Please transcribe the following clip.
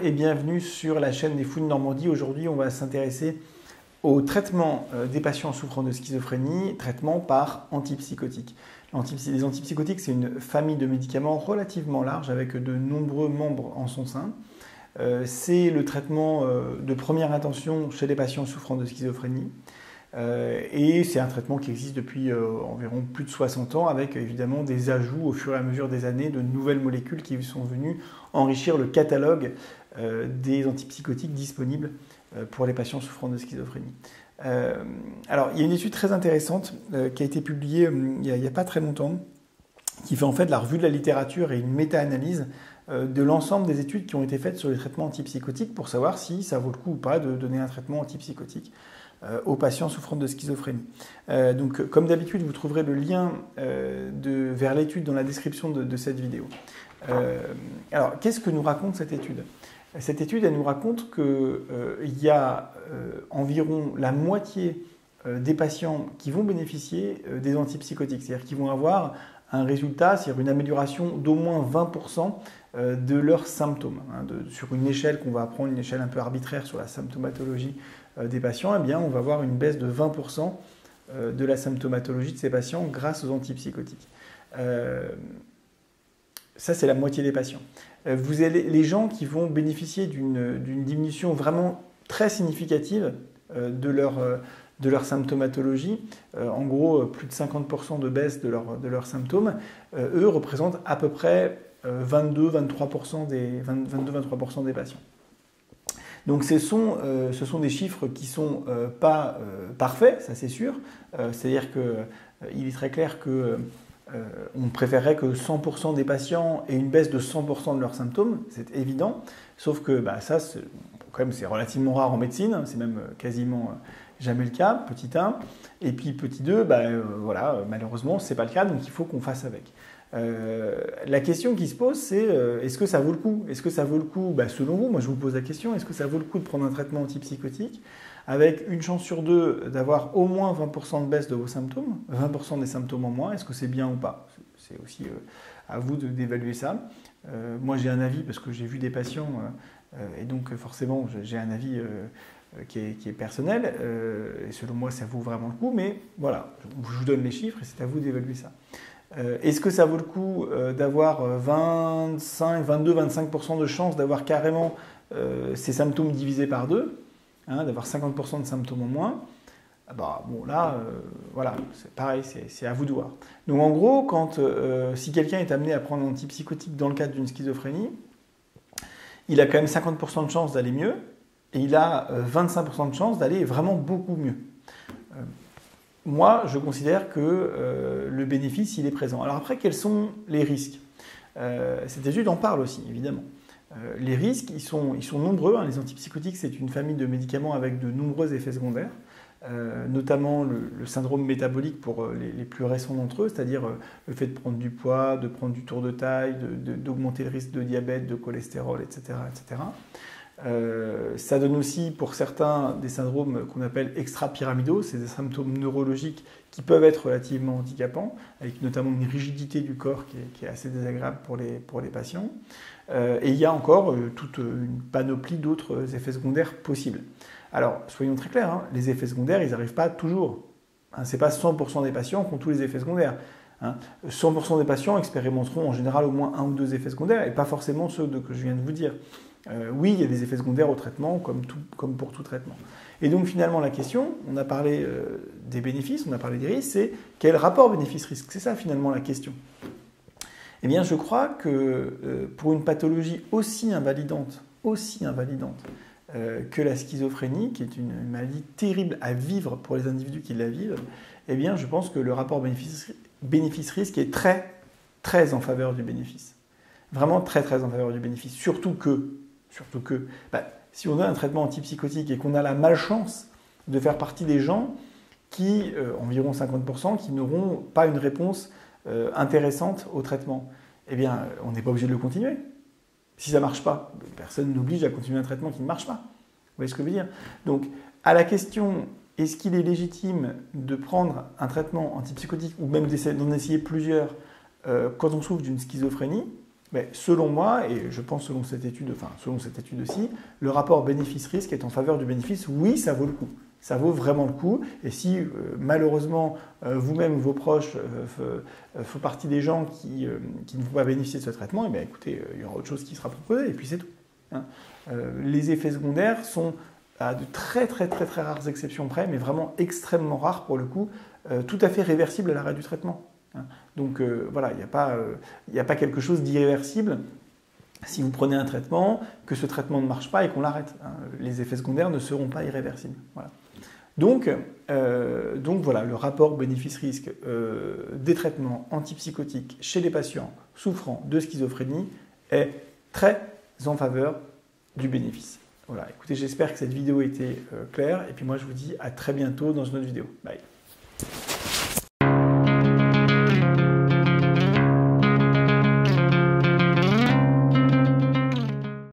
et bienvenue sur la chaîne des Fous de Normandie. Aujourd'hui, on va s'intéresser au traitement des patients souffrant de schizophrénie, traitement par antipsychotiques. Les antipsychotiques, c'est une famille de médicaments relativement large avec de nombreux membres en son sein. C'est le traitement de première intention chez les patients souffrant de schizophrénie. Et c'est un traitement qui existe depuis environ plus de 60 ans avec évidemment des ajouts au fur et à mesure des années de nouvelles molécules qui sont venues enrichir le catalogue des antipsychotiques disponibles pour les patients souffrant de schizophrénie. Alors, il y a une étude très intéressante qui a été publiée il n'y a pas très longtemps, qui fait en fait la revue de la littérature et une méta-analyse de l'ensemble des études qui ont été faites sur les traitements antipsychotiques pour savoir si ça vaut le coup ou pas de donner un traitement antipsychotique aux patients souffrant de schizophrénie. Donc, comme d'habitude, vous trouverez le lien vers l'étude dans la description de cette vidéo. Alors, qu'est-ce que nous raconte cette étude ? Cette étude, elle nous raconte qu'il y a environ la moitié des patients qui vont bénéficier des antipsychotiques, c'est-à-dire qui vont avoir un résultat, c'est-à-dire une amélioration d'au moins 20% de leurs symptômes. Sur une échelle qu'on va prendre, une échelle un peu arbitraire sur la symptomatologie des patients, eh bien, on va avoir une baisse de 20% de la symptomatologie de ces patients grâce aux antipsychotiques. Ça, c'est la moitié des patients. Vous avez les gens qui vont bénéficier d'une diminution vraiment très significative de leur symptomatologie, en gros plus de 50% de baisse de leurs symptômes, eux représentent à peu près 22-23% des patients. Donc ce sont des chiffres qui ne sont pas parfaits, ça c'est sûr. C'est-à-dire qu'il est très clair qu'on préférerait que 100% des patients aient une baisse de 100% de leurs symptômes, c'est évident. Sauf que ça, c'est relativement rare en médecine, c'est même quasiment jamais le cas, petit 1. Et puis petit 2, voilà, malheureusement, ce n'est pas le cas, donc il faut qu'on fasse avec. La question qui se pose, c'est est-ce que ça vaut le coup ? Est-ce que ça vaut le coup, selon vous, moi je vous pose la question, est-ce que ça vaut le coup de prendre un traitement antipsychotique avec une chance sur deux d'avoir au moins 20% de baisse de vos symptômes, 20% des symptômes en moins, est-ce que c'est bien ou pas ? C'est aussi à vous d'évaluer ça. Moi j'ai un avis parce que j'ai vu des patients et donc forcément j'ai un avis qui est personnel et selon moi ça vaut vraiment le coup, mais voilà, je vous donne les chiffres et c'est à vous d'évaluer ça. Est-ce que ça vaut le coup d'avoir 22-25% de chance d'avoir carrément ces symptômes divisés par deux, d'avoir 50% de symptômes en moins? Bon là, voilà, c'est pareil, c'est à vous de voir. Donc en gros, si quelqu'un est amené à prendre un antipsychotique dans le cadre d'une schizophrénie, il a quand même 50% de chance d'aller mieux et il a 25% de chance d'aller vraiment beaucoup mieux. Moi, je considère que le bénéfice, il est présent. Alors après, quels sont les risques ? Cette étude en parle aussi, évidemment. Les risques, ils sont nombreux. Les antipsychotiques, c'est une famille de médicaments avec de nombreux effets secondaires, notamment le syndrome métabolique pour les plus récents d'entre eux, c'est-à-dire le fait de prendre du poids, de prendre du tour de taille, d'augmenter le risque de diabète, de cholestérol, etc. etc. Ça donne aussi pour certains des syndromes qu'on appelle extra-pyramidaux, c'est des symptômes neurologiques qui peuvent être relativement handicapants, avec notamment une rigidité du corps qui est assez désagréable pour les patients. Et il y a encore toute une panoplie d'autres effets secondaires possibles. Alors, soyons très clairs, les effets secondaires, ils n'arrivent pas toujours. Ce n'est pas 100% des patients qui ont tous les effets secondaires. 100% des patients expérimenteront en général au moins un ou deux effets secondaires, et pas forcément ceux que je viens de vous dire. Oui, il y a des effets secondaires au traitement, comme pour tout traitement. Et donc finalement, la question, on a parlé des bénéfices, on a parlé des risques, c'est quel rapport bénéfice-risque ? C'est ça finalement la question. Eh bien, je crois que pour une pathologie aussi invalidante que la schizophrénie, qui est une maladie terrible à vivre pour les individus qui la vivent, eh bien, je pense que le rapport bénéfice-risque est très, très en faveur du bénéfice. Vraiment très, très en faveur du bénéfice. Surtout que si on a un traitement antipsychotique et qu'on a la malchance de faire partie des gens qui, environ 50%, qui n'auront pas une réponse intéressante au traitement, eh bien, on n'est pas obligé de le continuer. Si ça ne marche pas, personne n'oblige à continuer un traitement qui ne marche pas. Vous voyez ce que je veux dire ? Donc, à la question, est-ce qu'il est légitime de prendre un traitement antipsychotique ou même d'en essayer plusieurs quand on souffre d'une schizophrénie ? Mais selon moi, et je pense selon cette étude aussi, le rapport bénéfice-risque est en faveur du bénéfice. Oui, ça vaut le coup. Ça vaut vraiment le coup. Et si malheureusement vous-même ou vos proches font partie des gens qui ne vont pas bénéficier de ce traitement, eh bien, écoutez, il y aura autre chose qui sera proposé et puis c'est tout. Hein. Les effets secondaires sont à de très rares exceptions près, mais vraiment extrêmement rares pour le coup, tout à fait réversibles à l'arrêt du traitement. Hein. Donc voilà, il n'y a pas quelque chose d'irréversible si vous prenez un traitement, que ce traitement ne marche pas et qu'on l'arrête. Hein. Les effets secondaires ne seront pas irréversibles. Voilà. Donc voilà, le rapport bénéfice-risque des traitements antipsychotiques chez les patients souffrant de schizophrénie est très en faveur du bénéfice. Voilà, écoutez, j'espère que cette vidéo était claire et puis moi je vous dis à très bientôt dans une autre vidéo. Bye.